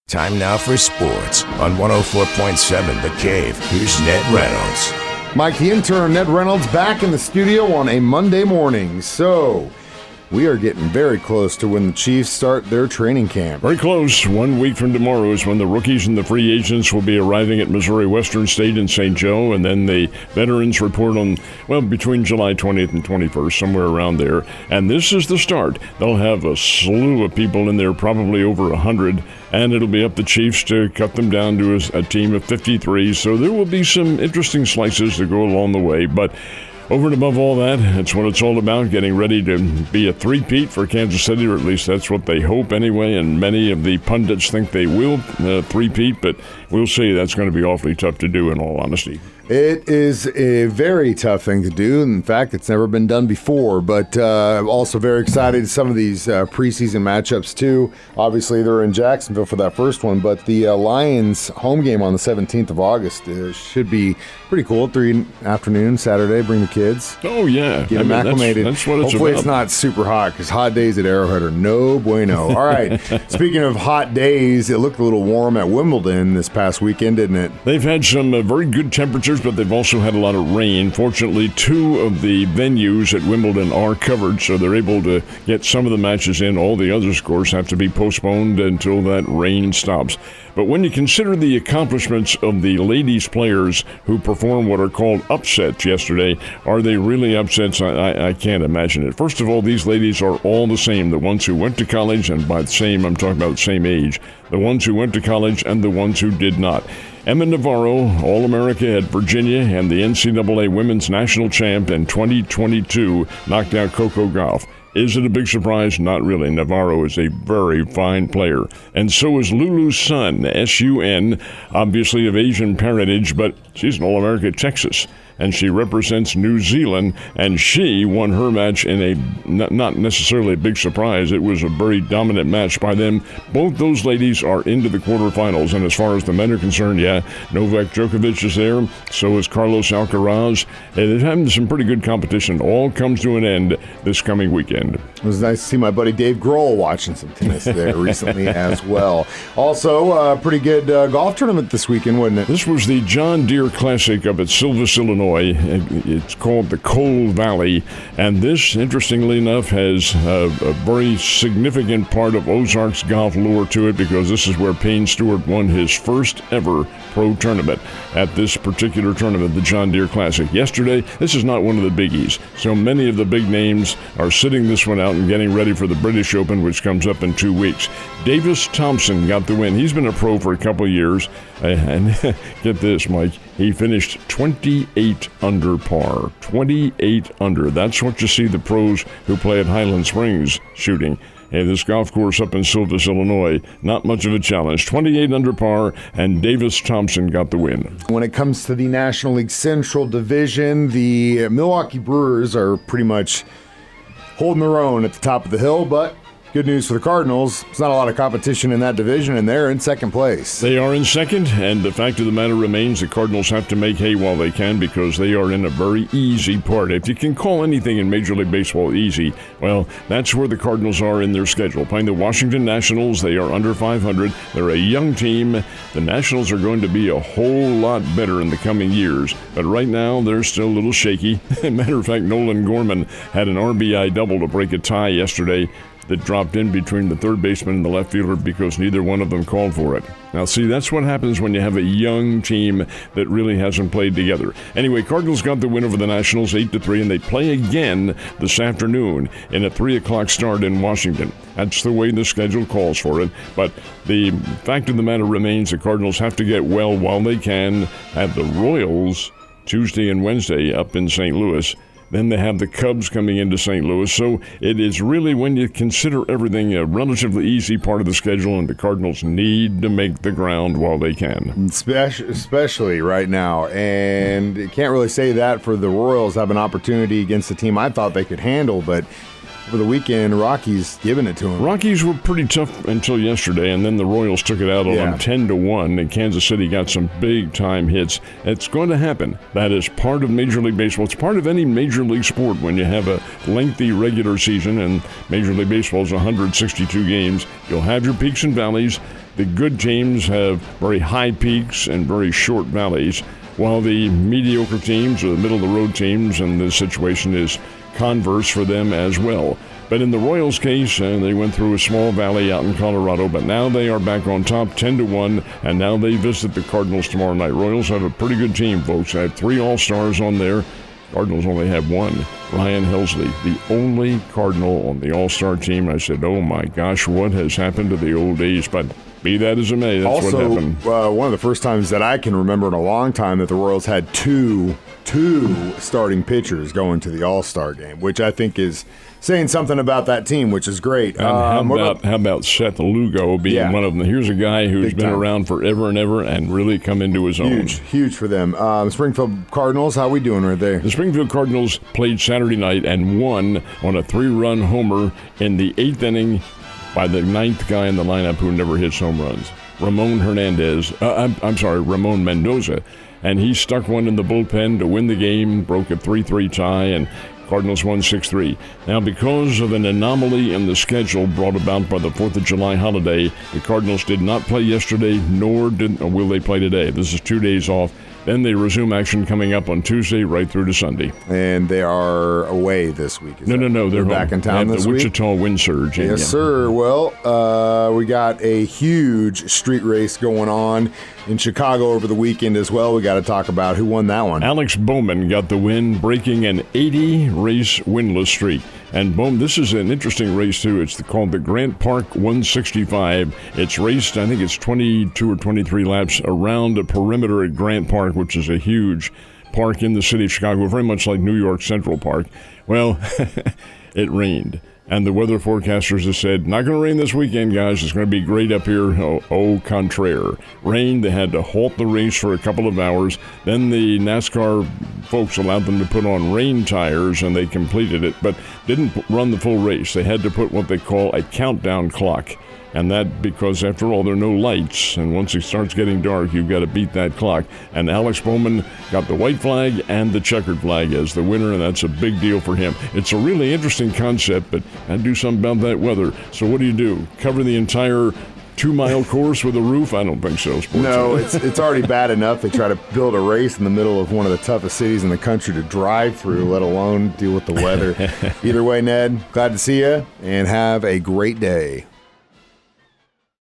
Time now for sports on 104.7 The Cave. Here's Ned Reynolds. Mike the intern, Ned Reynolds, back in the studio on a Monday morning. So, we are getting very close to when the Chiefs start their training camp. Very close. 1 week from tomorrow is when the rookies and the free agents will be arriving at Missouri Western State in St. Joe, and then the veterans report on, between July 20th and 21st, somewhere around there. And this is the start. They'll have a slew of people in there, probably over 100, and it'll be up to Chiefs to cut them down to a team of 53. So there will be some interesting slices to go along the way, but over and above all that, it's what it's all about, getting ready to be a three-peat for Kansas City, or at least that's what they hope anyway, and many of the pundits think they will three-peat, but we'll see. That's going to be awfully tough to do, in all honesty. It is a very tough thing to do. In fact, it's never been done before, but I'm also very excited. Some of these preseason matchups, too. Obviously, they're in Jacksonville for that first one, but the Lions home game on the 17th of August should be pretty cool. 3 afternoon, Saturday, bring the kids. Oh, yeah. Get them acclimated. That's what it's Hopefully about. It's not super hot, because hot days at Arrowhead are no bueno. All right. Speaking of hot days, it looked a little warm at Wimbledon this past weekend, didn't it? They've had some very good temperatures, but they've also had a lot of rain. Fortunately, 2 of the venues at Wimbledon are covered, so they're able to get some of the matches in. All the others, of course, have to be postponed until that rain stops. But when you consider the accomplishments of the ladies players who performed what are called upsets yesterday, are they really upsets? I can't imagine it. First of all, these ladies are all the same. The ones who went to college, and by the same, I'm talking about the same age. The ones who went to college and the ones who did not. Emma Navarro, All-America at Virginia and the NCAA Women's National Champ in 2022, knocked out Coco Gauff. Is it a big surprise? Not really. Navarro is a very fine player. And so is Lulu Sun, S-U-N, obviously of Asian parentage, but she's an All-America at Texas. And she represents New Zealand, and she won her match in a not necessarily a big surprise. It was a very dominant match by them. Both those ladies are into the quarterfinals, and as far as the men are concerned, Novak Djokovic is there, so is Carlos Alcaraz. They're having some pretty good competition. All comes to an end this coming weekend. It was nice to see my buddy Dave Grohl watching some tennis there recently as well. Also, a pretty good golf tournament this weekend, wasn't it? This was the John Deere Classic up at Silvis, Illinois. It's called the Coal Valley, and this, interestingly enough, has a very significant part of Ozarks golf lore to it, because this is where Payne Stewart won his first ever pro tournament at this particular tournament, the John Deere Classic. Yesterday, this is not one of the biggies, so many of the big names are sitting this one out and getting ready for the British Open, which comes up in 2 weeks. Davis Thompson got the win. He's been a pro for a couple of years, and get this, Mike, he finished 28 under par. 28 under. That's what you see the pros who play at Highland Springs shooting. Hey, this golf course up in Silvis, Illinois, not much of a challenge. 28 under par, and Davis Thompson got the win. When it comes to the National League Central Division, the Milwaukee Brewers are pretty much holding their own at the top of the hill, but good news for the Cardinals. There's not a lot of competition in that division, and they're in second place. They are in second, and the fact of the matter remains the Cardinals have to make hay while they can, because they are in a very easy part. If you can call anything in Major League Baseball easy, well, that's where the Cardinals are in their schedule. Playing the Washington Nationals, they are under 500. They're a young team. The Nationals are going to be a whole lot better in the coming years, but right now they're still a little shaky. Matter of fact, Nolan Gorman had an RBI double to break a tie yesterday that dropped in between the third baseman and the left fielder because neither one of them called for it. Now, see, that's what happens when you have a young team that really hasn't played together. Anyway, Cardinals got the win over the Nationals 8-3, and they play again this afternoon in a 3 o'clock start in Washington. That's the way the schedule calls for it. But the fact of the matter remains the Cardinals have to get well while they can. Have the Royals Tuesday and Wednesday up in St. Louis. Then they have the Cubs coming into St. Louis. So it is really, when you consider everything, a relatively easy part of the schedule, and the Cardinals need to make the ground while they can. Especially right now. And you can't really say that for the Royals have an opportunity against a team I thought they could handle, but over the weekend, Rockies giving it to them. Rockies were pretty tough until yesterday, and then the Royals took it out on them 10-1, and Kansas City got some big-time hits. It's going to happen. That is part of Major League Baseball. It's part of any Major League sport when you have a lengthy regular season, and Major League Baseball is 162 games. You'll have your peaks and valleys. The good teams have very high peaks and very short valleys, while the mediocre teams or the middle-of-the-road teams, and the situation is converse for them as well. But in the Royals' case, they went through a small valley out in Colorado, but now they are back on top 10-1, and now they visit the Cardinals tomorrow night. Royals have a pretty good team, folks. I have 3 All-Stars on there. Cardinals only have 1. Ryan Helsley, the only Cardinal on the All-Star team. I said, oh my gosh, what has happened to the old days? But be that as it may, that's also, what happened. One of the first times that I can remember in a long time that the Royals had two starting pitchers going to the All-Star game, which I think is saying something about that team, which is great. And how about Seth Lugo being one of them? Here's a guy who's been around forever and ever and really come into his own. Huge for them. Springfield Cardinals, how we doing right there? The Springfield Cardinals played Saturday night and won on a 3-run homer in the 8th inning by the 9th guy in the lineup who never hits home runs, Ramon Mendoza. And he stuck one in the bullpen to win the game, broke a 3-3 tie, and Cardinals won 6-3. Now, because of an anomaly in the schedule brought about by the 4th of July holiday, the Cardinals did not play yesterday, nor will they play today. This is 2 days off. Then they resume action coming up on Tuesday right through to Sunday. And they are away this week. No. They're back in town this week? The Wichita Wind Surge. Yes, sir. Well, we got a huge street race going on in Chicago over the weekend as well. We got to talk about who won that one. Alex Bowman got the win, breaking an 80-race winless streak. And Bowman, this is an interesting race, too. It's called the Grant Park 165. It's raced, I think it's 22 or 23 laps around the perimeter at Grant Park, which is a huge park in the city of Chicago, very much like New York Central Park. Well, it rained. And the weather forecasters have said, not going to rain this weekend, guys. It's going to be great up here. Au contraire. Rain. They had to halt the race for a couple of hours. Then the NASCAR folks allowed them to put on rain tires, and they completed it, but didn't run the full race. They had to put what they call a countdown clock. And that because, after all, there are no lights. And once it starts getting dark, you've got to beat that clock. And Alex Bowman got the white flag and the checkered flag as the winner, and that's a big deal for him. It's a really interesting concept, but I'd do something about that weather. So what do? Cover the entire 2-mile course with a roof? I don't think so. No, it's already bad enough. They try to build a race in the middle of one of the toughest cities in the country to drive through, let alone deal with the weather. Either way, Ned, glad to see you, and have a great day.